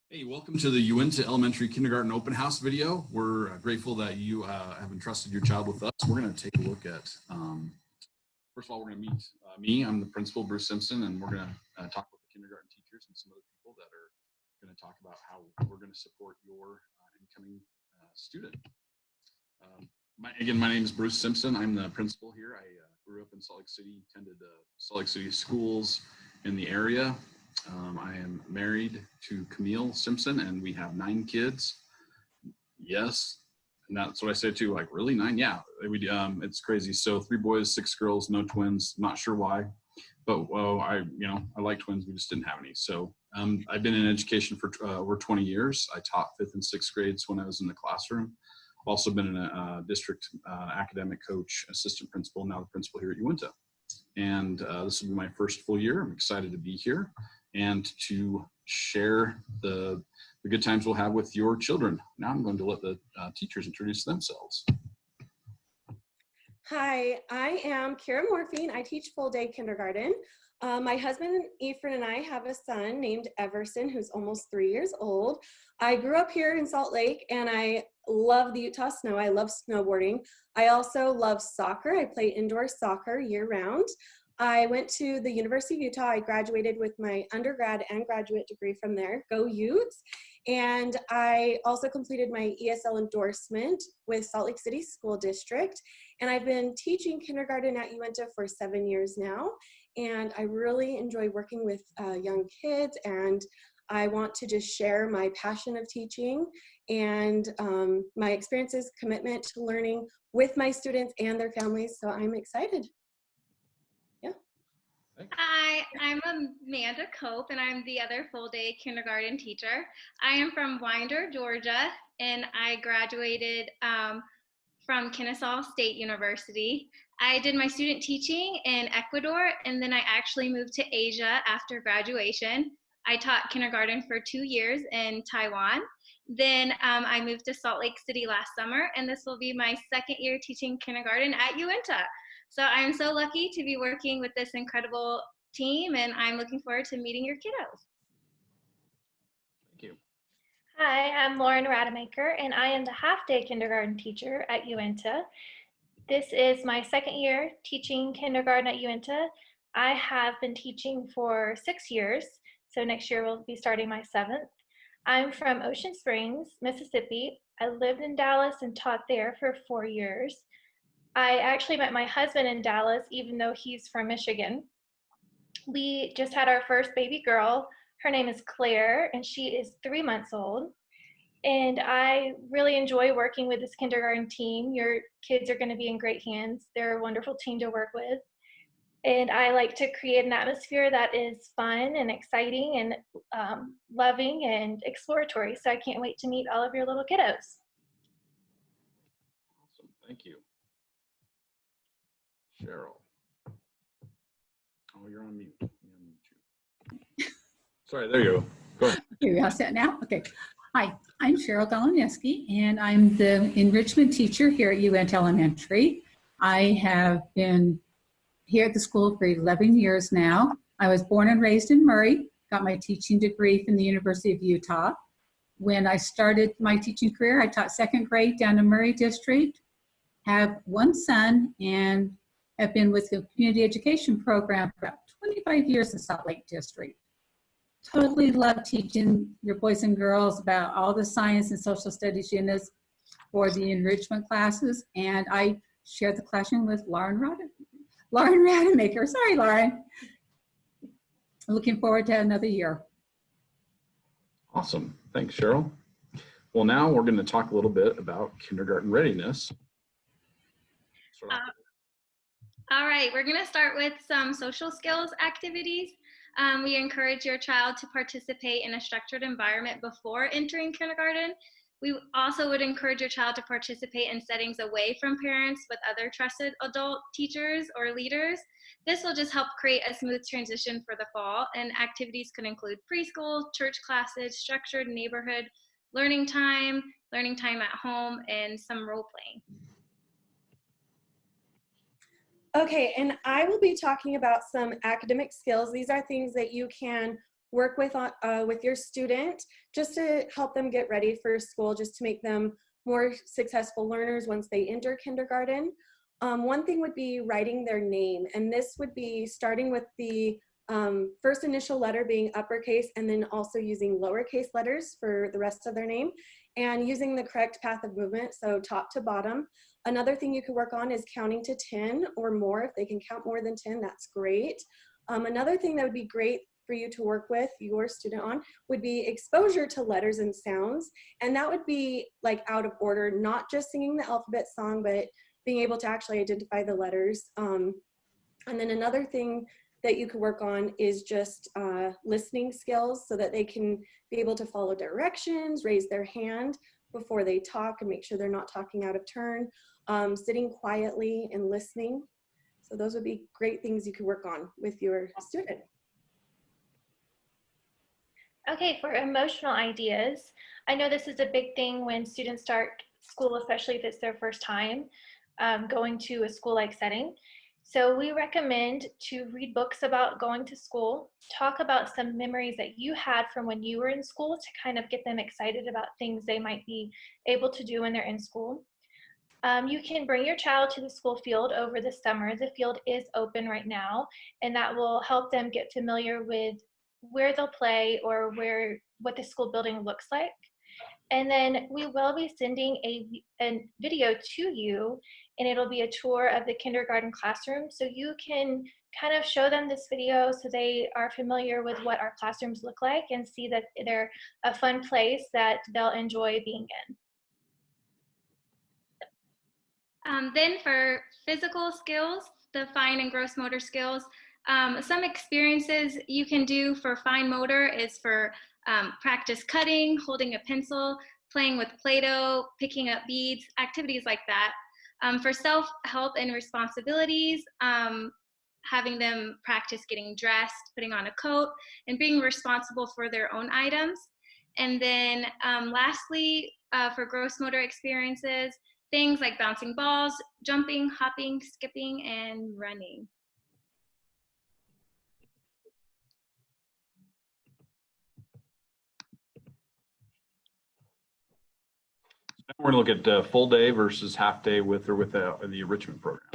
Hey, welcome to the Uintah Elementary Kindergarten Open House video. We're grateful that you have entrusted your child with us. We're going to take a look at, first of all, we're going to meet me. I'm the principal, Bruce Simpson, and we're going to talk with the kindergarten teachers and some other people that are going to talk about how we're going to support your incoming student. My name is Bruce Simpson. I'm the principal here. I grew up in Salt Lake City, attended Salt Lake City schools in the area. I am married to Camille Simpson, and we have 9 kids. Yes, and that's what I say too. Like, really, 9? Yeah, it's crazy. So 3 boys, 6 girls, no twins. Not sure why, but well, I like twins. We just didn't have any. So I've been in education for over 20 years. I taught 5th and 6th grades when I was in the classroom. I've also been a district academic coach, assistant principal, now the principal here at Uintah. And this will be my first full year. I'm excited to be here and to share the good times we'll have with your children. Now I'm going to let the teachers introduce themselves. Hi, I am Kira Morphine. I teach full day kindergarten. My husband Ephraim and I have a son named Everson who's almost 3 years old. I grew up here in Salt Lake and I love the Utah snow. I love snowboarding. I also love soccer. I play indoor soccer year round. I went to the University of Utah. I graduated with my undergrad and graduate degree from there. Go Utes. And I also completed my ESL endorsement with Salt Lake City School District. And I've been teaching kindergarten at Uintah for 7 years now. And I really enjoy working with young kids. And I want to just share my passion of teaching and my experiences, commitment to learning with my students and their families. So I'm excited. Hi, I'm Amanda Cope, and I'm the other full-day kindergarten teacher. I am from Winder, Georgia, and I graduated from Kennesaw State University. I did my student teaching in Ecuador, and then I actually moved to Asia after graduation. I taught kindergarten for 2 years in Taiwan. Then I moved to Salt Lake City last summer, and this will be my 2nd year teaching kindergarten at Uintah. So I'm so lucky to be working with this incredible team, and I'm looking forward to meeting your kiddos. Thank you. Hi, I'm Lauren Rademacher, and I am the half-day kindergarten teacher at Uintah. This is my 2nd year teaching kindergarten at Uintah. I have been teaching for 6 years, so next year will be starting my 7th. I'm from Ocean Springs, Mississippi. I lived in Dallas and taught there for 4 years. I actually met my husband in Dallas, even though he's from Michigan. We just had our first baby girl. Her name is Claire, and she is 3 months old. And I really enjoy working with this kindergarten team. Your kids are going to be in great hands. They're a wonderful team to work with. And I like to create an atmosphere that is fun and exciting and loving and exploratory. So I can't wait to meet all of your little kiddos. Awesome. Thank you. Cheryl. Oh, you're on mute. Sorry, there you go. Go ahead. You're all set now? Okay. Hi, I'm Cheryl Goloneski, and I'm the enrichment teacher here at Uintah Elementary. I have been here at the school for 11 years now. I was born and raised in Murray, got my teaching degree from the University of Utah. When I started my teaching career, I taught 2nd grade down in Murray District, have 1 son, and have been with the community education program for about 25 years in Salt Lake District. Totally love teaching your boys and girls about all the science and social studies units for the enrichment classes, and I share the classroom with Lauren Rademacher. Sorry, Lauren. Looking forward to another year. Awesome. Thanks, Cheryl. Well, now we're going to talk a little bit about kindergarten readiness. All right, we're going to start with some social skills activities. We encourage your child to participate in a structured environment before entering kindergarten. We also would encourage your child to participate in settings away from parents with other trusted adult teachers or leaders. This will just help create a smooth transition for the fall, and activities could include preschool, church classes, structured neighborhood learning time at home, and some role playing. Okay, and I will be talking about some academic skills. These are things that you can work with your student just to help them get ready for school, just to make them more successful learners once they enter kindergarten. One thing would be writing their name, and this would be starting with the first initial letter being uppercase, and then also using lowercase letters for the rest of their name, and using the correct path of movement, so top to bottom. Another thing you could work on is counting to 10 or more. If they can count more than 10, that's great. Another thing that would be great for you to work with your student on would be exposure to letters and sounds. And that would be like out of order, not just singing the alphabet song, but being able to actually identify the letters. And then another thing that you could work on is just listening skills, so that they can be able to follow directions, raise their hand before they talk and make sure they're not talking out of turn, sitting quietly and listening. So those would be great things you could work on with your student. Okay, for emotional ideas, I know this is a big thing when students start school, especially if it's their first time going to a school-like setting. So we recommend to read books about going to school, talk about some memories that you had from when you were in school to kind of get them excited about things they might be able to do when they're in school. You can bring your child to the school field over the summer. The field is open right now, and that will help them get familiar with where they'll play or what the school building looks like. And then we will be sending a video to you, and it'll be a tour of the kindergarten classroom. So you can kind of show them this video so they are familiar with what our classrooms look like and see that they're a fun place that they'll enjoy being in. Then for physical skills, the fine and gross motor skills, some experiences you can do for fine motor is for practice cutting, holding a pencil, playing with Play-Doh, picking up beads, activities like that. For self-help and responsibilities, having them practice getting dressed, putting on a coat, and being responsible for their own items. And then lastly, for gross motor experiences, things like bouncing balls, jumping, hopping, skipping, and running. We're going to look at full day versus half day with or without the enrichment program.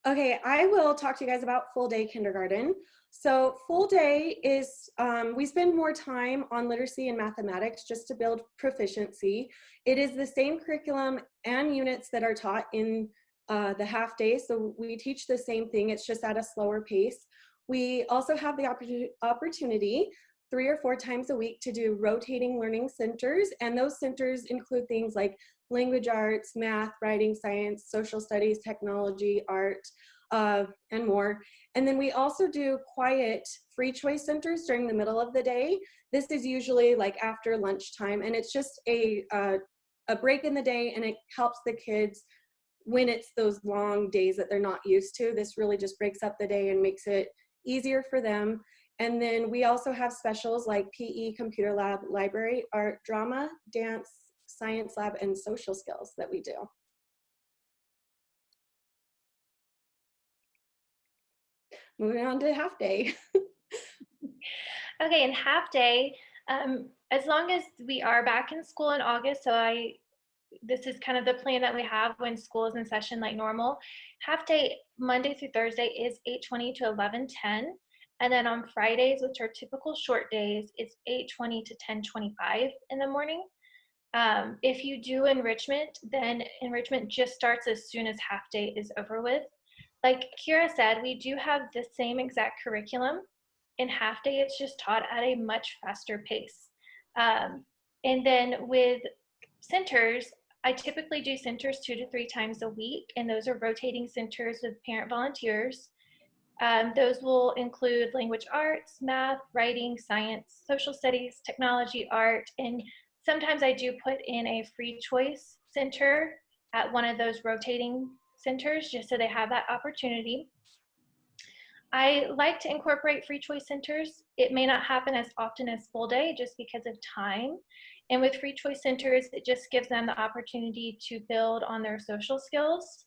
Okay, I will talk to you guys about full day kindergarten. So full day is, we spend more time on literacy and mathematics just to build proficiency. It is the same curriculum and units that are taught in the half day. So we teach the same thing, it's just at a slower pace. We also have the opportunity 3 or 4 times a week to do rotating learning centers. And those centers include things like language arts, math, writing, science, social studies, technology, art, and more. And then we also do quiet free choice centers during the middle of the day. This is usually like after lunchtime, and it's just a break in the day, and it helps the kids when it's those long days that they're not used to. This really just breaks up the day and makes it easier for them. And then we also have specials like PE, computer lab, library, art, drama, dance, science lab, and social skills that we do. Moving on to half day. Okay, in half day, as long as we are back in school in August, so this is kind of the plan that we have when school is in session like normal. Half day, Monday through Thursday, is 8:20 to 11:10. And then on Fridays, which are typical short days, it's 8:20 to 10:25 in the morning. If you do enrichment, then enrichment just starts as soon as half day is over with. Like Kira said, we do have the same exact curriculum. In half day, it's just taught at a much faster pace. And then with centers, I typically do centers 2 to 3 times a week, and those are rotating centers with parent volunteers. Those will include language arts, math, writing, science, social studies, technology, art, and sometimes I do put in a free choice center at one of those rotating centers just so they have that opportunity. I like to incorporate free choice centers. It may not happen as often as full day just because of time. And with free choice centers, it just gives them the opportunity to build on their social skills.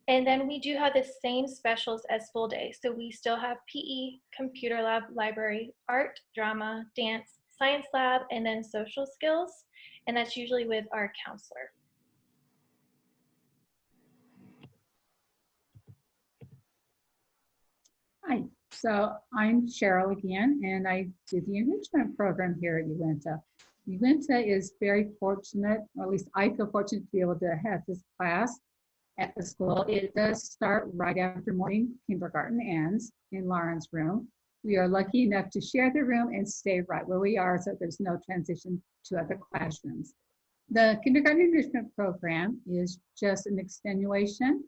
And then we do have the same specials as full day. So we still have PE, computer lab, library, art, drama, dance, science lab, and then social skills. And that's usually with our counselor. Hi, so I'm Cheryl again, and I do the enrichment program here at Uintah. Uintah is very fortunate, or at least I feel fortunate to be able to have this class at the school. It does start right after morning kindergarten ends in Lauren's room. We are lucky enough to share the room and stay right where we are so there's no transition to other classrooms. The kindergarten enrichment program is just an extenuation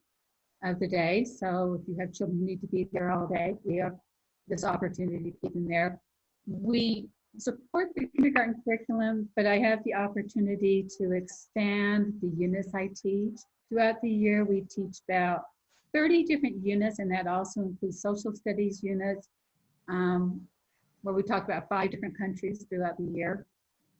of the day. So if you have children who need to be there all day, we have this opportunity to keep them there. We support the kindergarten curriculum, but I have the opportunity to expand the units I teach. Throughout the year, we teach about 30 different units, and that also includes social studies units, where we talk about 5 different countries throughout the year.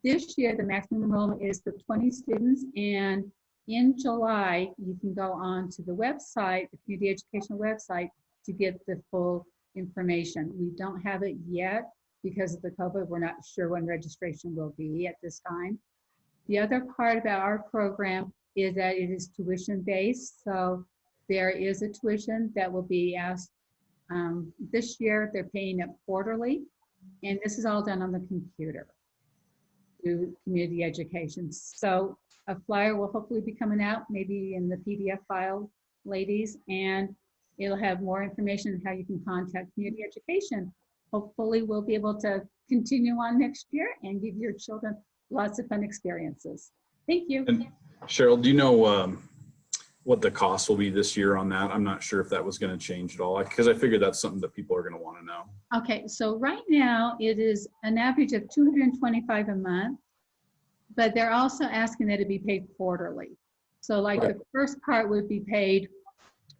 This year, the maximum enrollment is for 20 students, and in July, you can go on to the website, the community educational website, to get the full information. We don't have it yet because of the COVID. We're not sure when registration will be at this time. The other part about our program is that it is tuition-based. So there is a tuition that will be asked. This year, they're paying it quarterly, and this is all done on the computer through community education. So a flyer will hopefully be coming out, maybe in the PDF file, ladies, and it'll have more information on how you can contact community education. Hopefully we'll be able to continue on next year and give your children lots of fun experiences. Thank you. And Cheryl, do you know what the cost will be this year on that? I'm not sure if that was going to change at all, because I figured that's something that people are going to want to know. Okay, so right now it is an average of $225 a month, but they're also asking that it be paid quarterly. So like the first part would be paid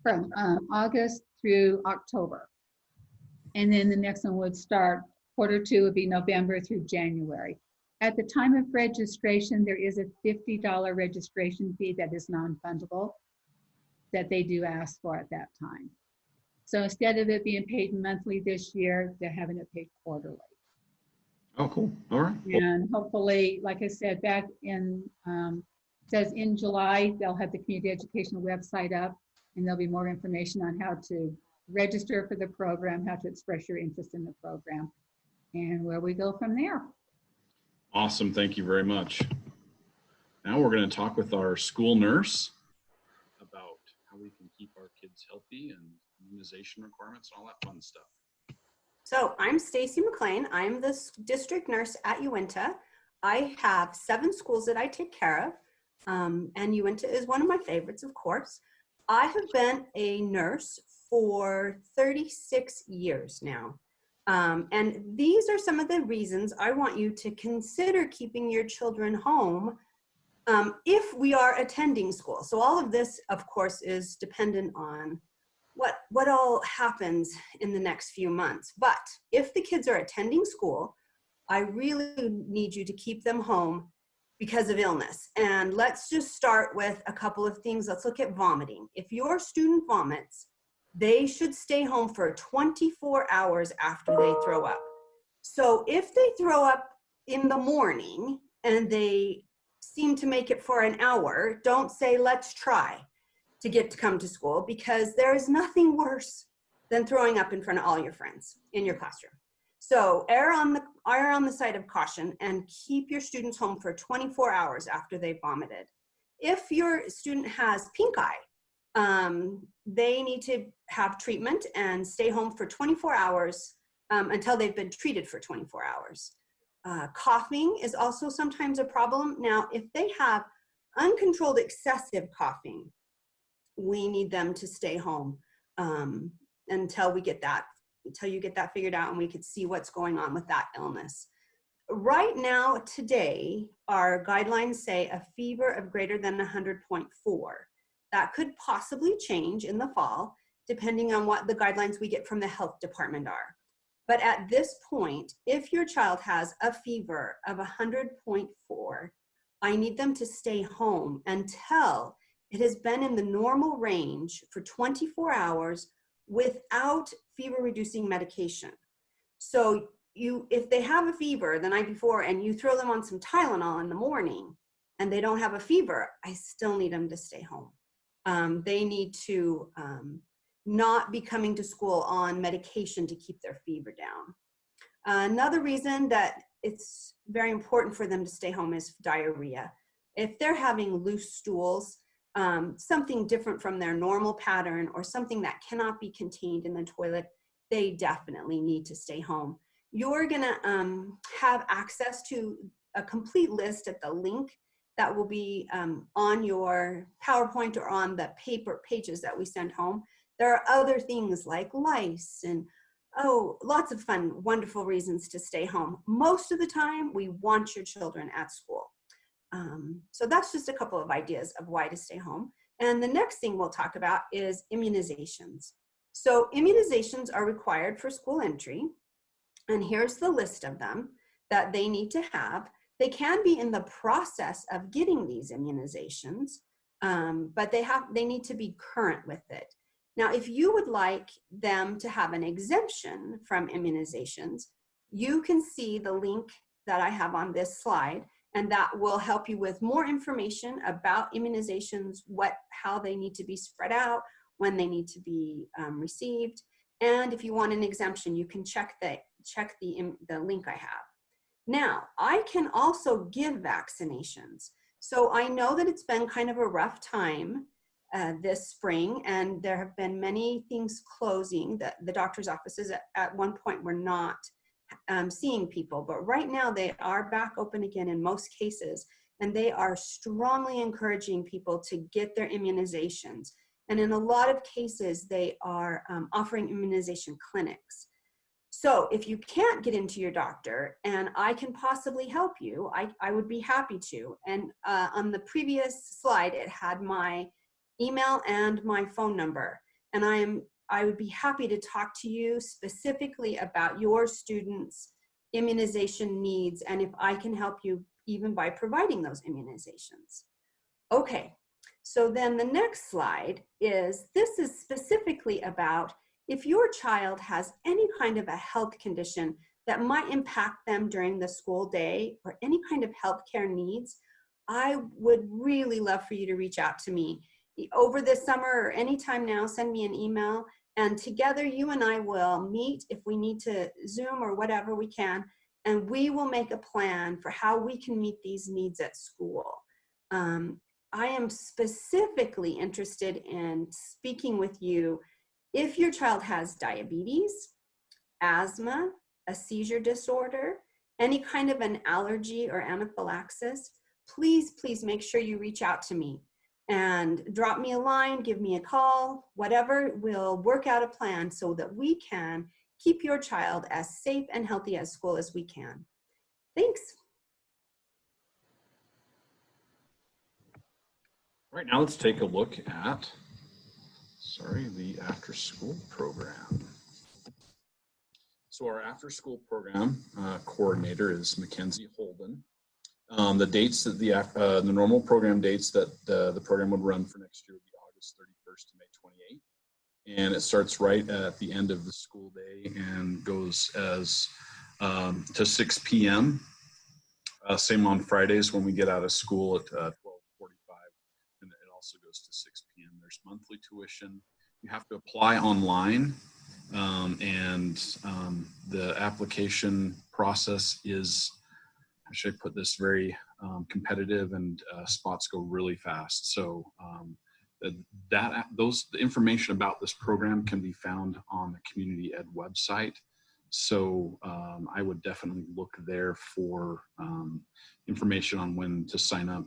from August through October. And then the next one would start, quarter 2 would be November through January. At the time of registration, there is a $50 registration fee that is non-fundable that they do ask for at that time. So instead of it being paid monthly this year, they're having it paid quarterly. Oh, cool. All right. And hopefully, like I said, back in, says in July, they'll have the community educational website up, and there'll be more information on how to register for the program, how to express your interest in the program, and where we go from there. Awesome. Thank you very much. Now we're going to talk with our school nurse about how we can keep our kids healthy and immunization requirements and all that fun stuff. So I'm Stacy McLean. I'm the district nurse at Uintah. I have 7 schools that I take care of, and Uintah is one of my favorites, of course. I have been a nurse for 36 years now. And these are some of the reasons I want you to consider keeping your children home if we are attending school. So all of this, of course, is dependent on what all happens in the next few months. But if the kids are attending school, I really need you to keep them home because of illness. And let's just start with a couple of things. Let's look at vomiting. If your student vomits, they should stay home for 24 hours after they throw up. So if they throw up in the morning and they seem to make it for an hour, don't say, let's try to get to come to school, because there is nothing worse than throwing up in front of all your friends in your classroom. So err on the side of caution and keep your students home for 24 hours after they've vomited. If your student has pink eye, they need to have treatment and stay home for 24 hours until they've been treated for 24 hours. Coughing is also sometimes a problem. Now, if they have uncontrolled excessive coughing, we need them to stay home until you get that figured out and we could see what's going on with that illness. Right now, today, our guidelines say a fever of greater than 100.4. That could possibly change in the fall, depending on what the guidelines we get from the health department are. But at this point, if your child has a fever of 100.4, I need them to stay home until it has been in the normal range for 24 hours without fever reducing medication. So if they have a fever the night before and you throw them on some Tylenol in the morning and they don't have a fever, I still need them to stay home. They need to not be coming to school on medication to keep their fever down. Another reason that it's very important for them to stay home is diarrhea. If they're having loose stools, something different from their normal pattern or something that cannot be contained in the toilet, they definitely need to stay home. You're gonna have access to a complete list at the link that will be on your PowerPoint or on the paper pages that we send home. There are other things like lice and lots of fun, wonderful reasons to stay home. Most of the time, we want your children at school. So that's just a couple of ideas of why to stay home. And the next thing we'll talk about is immunizations. So immunizations are required for school entry. And here's the list of them that they need to have. They can be in the process of getting these immunizations, but they need to be current with it. Now, if you would like them to have an exemption from immunizations, you can see the link that I have on this slide, and that will help you with more information about immunizations, how they need to be spread out, when they need to be received. And if you want an exemption, you can check the link I have. Now, I can also give vaccinations. So I know that it's been kind of a rough time this spring, and there have been many things closing. The doctor's offices at one point were not seeing people, but right now they are back open again in most cases, and they are strongly encouraging people to get their immunizations. And in a lot of cases, they are offering immunization clinics. So if you can't get into your doctor and I can possibly help you, I would be happy to. And on the previous slide, it had my email and my phone number. And I would be happy to talk to you specifically about your students' immunization needs and if I can help you even by providing those immunizations. Okay, so then the next slide is specifically about if your child has any kind of a health condition that might impact them during the school day or any kind of healthcare needs, I would really love for you to reach out to me. Over this summer or anytime now, send me an email, and together you and I will meet if we need to Zoom or whatever we can, and we will make a plan for how we can meet these needs at school. I am specifically interested in speaking with you if your child has diabetes, asthma, a seizure disorder, any kind of an allergy or anaphylaxis. Please, please make sure you reach out to me and drop me a line, give me a call, whatever. We'll work out a plan so that we can keep your child as safe and healthy at school as we can. Thanks. All right, now let's take a look at, the after-school program. So our after-school program coordinator is Mackenzie Holden. The dates that the normal program dates that the program would run for next year would be August 31st to May 28th. And it starts right at the end of the school day and goes as to 6 p.m. Same on Fridays when we get out of school at 12:45, and it also goes to 6 p.m. There's monthly tuition. You have to apply online, and the application process is, how should I put this, very competitive, and spots go really fast. So the information about this program can be found on the Community Ed website. So I would definitely look there for information on when to sign up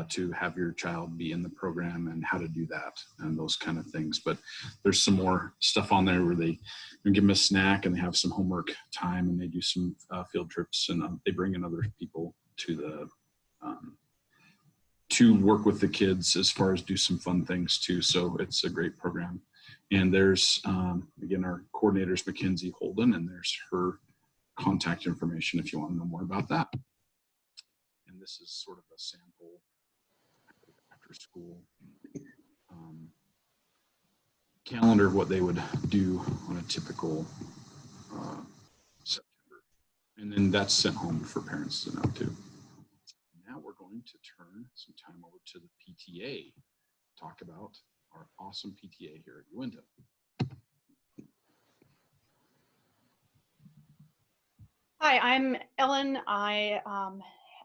to have your child be in the program and how to do that and those kind of things. But there's some more stuff on there where they give them a snack and they have some homework time and they do some field trips, and they bring in other people to the to work with the kids as far as do some fun things too. So it's a great program. And there's, again, our coordinator is Mackenzie Holden, and there's her contact information if you want to know more about that. And this is sort of a sample after school calendar of what they would do on a typical September. And then that's sent home for parents to know too. Now we're going to turn some time over to the PTA, talk about our awesome PTA here at Uintah. Hi, I'm Ellen. I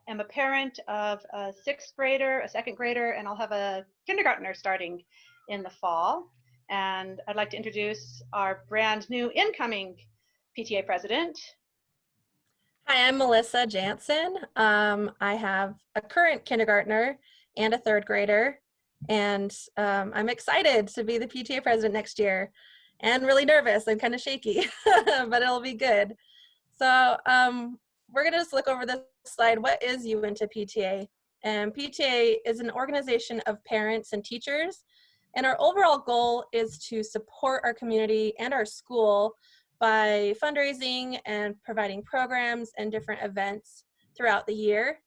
am a parent of a 6th grader, a 2nd grader, and I'll have a kindergartner starting in the fall. And I'd like to introduce our brand new incoming PTA president. Hi, I'm Melissa Jansen. I have a current kindergartner and a 3rd grader, and I'm excited to be the PTA president next year and really nervous. I'm kind of shaky, but it'll be good. So we're going to just look over this slide. What is Uintah PTA? And PTA is an organization of parents and teachers, and our overall goal is to support our community and our school by fundraising and providing programs and different events throughout the year.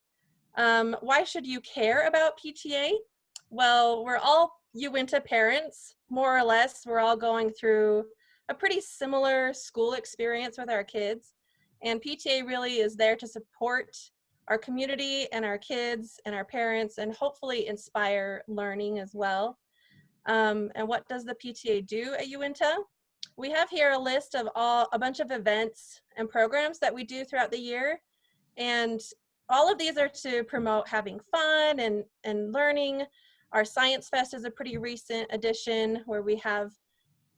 Why should you care about PTA? Well, we're all Uintah parents, more or less. We're all going through a pretty similar school experience with our kids. And PTA really is there to support our community and our kids and our parents and hopefully inspire learning as well. And what does the PTA do at Uintah? We have here a list of a bunch of events and programs that we do throughout the year. And all of these are to promote having fun and learning. Our Science Fest is a pretty recent addition where we have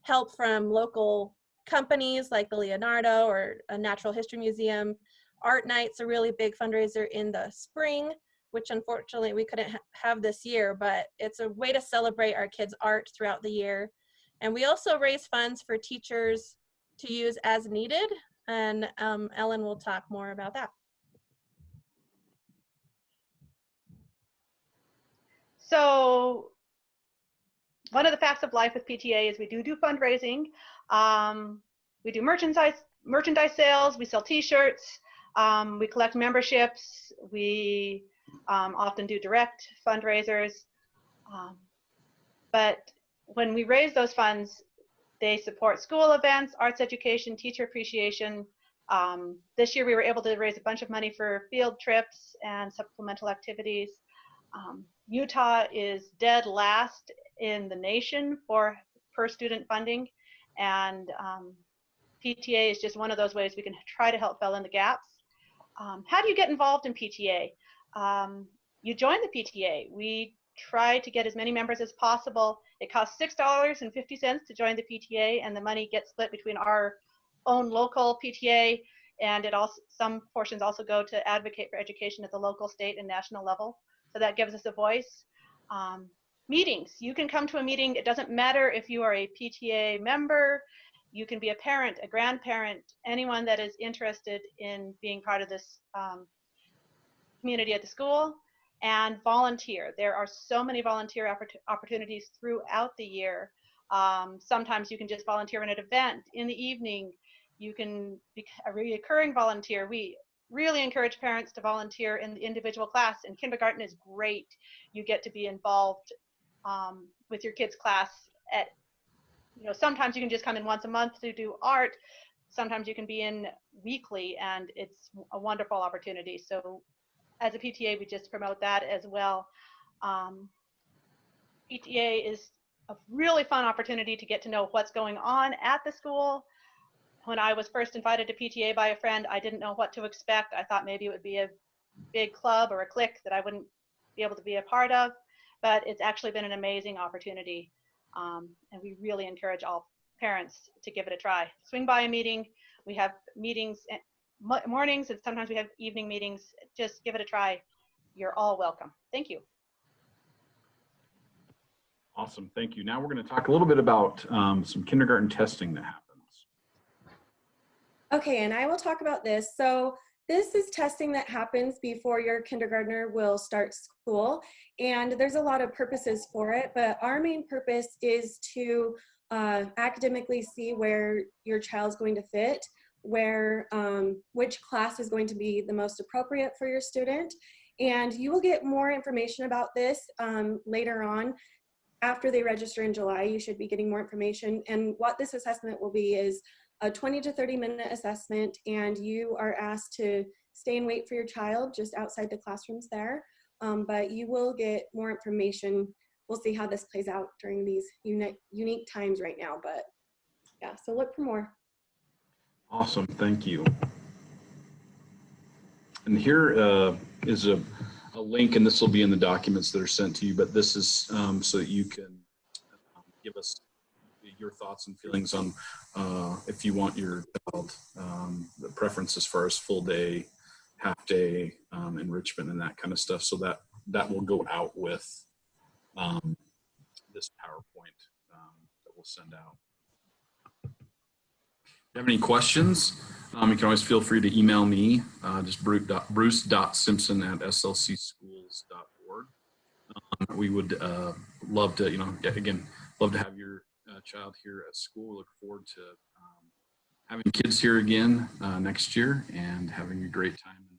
help from local companies like the Leonardo or a Natural History Museum. Art Night's a really big fundraiser in the spring, which unfortunately we couldn't have this year, but it's a way to celebrate our kids' art throughout the year. And we also raise funds for teachers to use as needed, and Ellen will talk more about that. So one of the facts of life with PTA is we do fundraising. We do merchandise sales, we sell t-shirts, we collect memberships, we often do direct fundraisers. But when we raise those funds, they support school events, arts education, teacher appreciation. This year we were able to raise a bunch of money for field trips and supplemental activities. Utah is dead last in the nation for per student funding, and PTA is just one of those ways we can try to help fill in the gaps. How do you get involved in PTA? You join the PTA. We try to get as many members as possible. It costs $6.50 to join the PTA, and the money gets split between our own local PTA, and it also, some portions also go to advocate for education at the local, state, and national level. So that gives us a voice. Meetings. You can come to a meeting. It doesn't matter if you are a PTA member. You can be a parent, a grandparent, anyone that is interested in being part of this community at the school, and volunteer. There are so many volunteer opportunities throughout the year. Sometimes you can just volunteer in an event in the evening. You can be a recurring volunteer. We really encourage parents to volunteer in the individual class, and kindergarten is great. You get to be involved with your kids' class at, sometimes you can just come in once a month to do art. Sometimes you can be in weekly, and it's a wonderful opportunity. So as a PTA, we just promote that as well. PTA is a really fun opportunity to get to know what's going on at the school. When I was first invited to PTA by a friend, I didn't know what to expect. I thought maybe it would be a big club or a clique that I wouldn't be able to be a part of, but it's actually been an amazing opportunity. And we really encourage all parents to give it a try. Swing by a meeting. We have meetings mornings, and sometimes we have evening meetings. Just give it a try. You're all welcome. Thank you. Awesome, thank you. Now we're going to talk a little bit about some kindergarten testing that happens. Okay, and I will talk about this. So this is testing that happens before your kindergartner will start school, and there's a lot of purposes for it, but our main purpose is to academically see where your child's going to fit, where which class is going to be the most appropriate for your student, And you will get more information about this later on. After they register in July, you should be getting more information. And what this assessment will be is a 20 to 30-minute assessment, and you are asked to stay and wait for your child just outside the classrooms there. But you will get more information. We'll see how this plays out during these unique times right now. But yeah, so look for more. Awesome, thank you. And here is a link, and this will be in the documents that are sent to you, but this is so that you can give us your thoughts and feelings on if you want your child, the preference as far as full day, half day, enrichment and that kind of stuff. So that will go out with this PowerPoint that we'll send out. If you have any questions, you can always feel free to email me, just bruce.simpson@slcschools.org. We would love to, again, love to have your child here at school. We look forward to having kids here again next year and having a great time and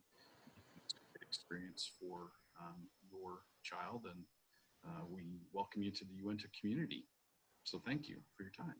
it's a great experience for your child. And we welcome you to the Uintah community. So thank you for your time.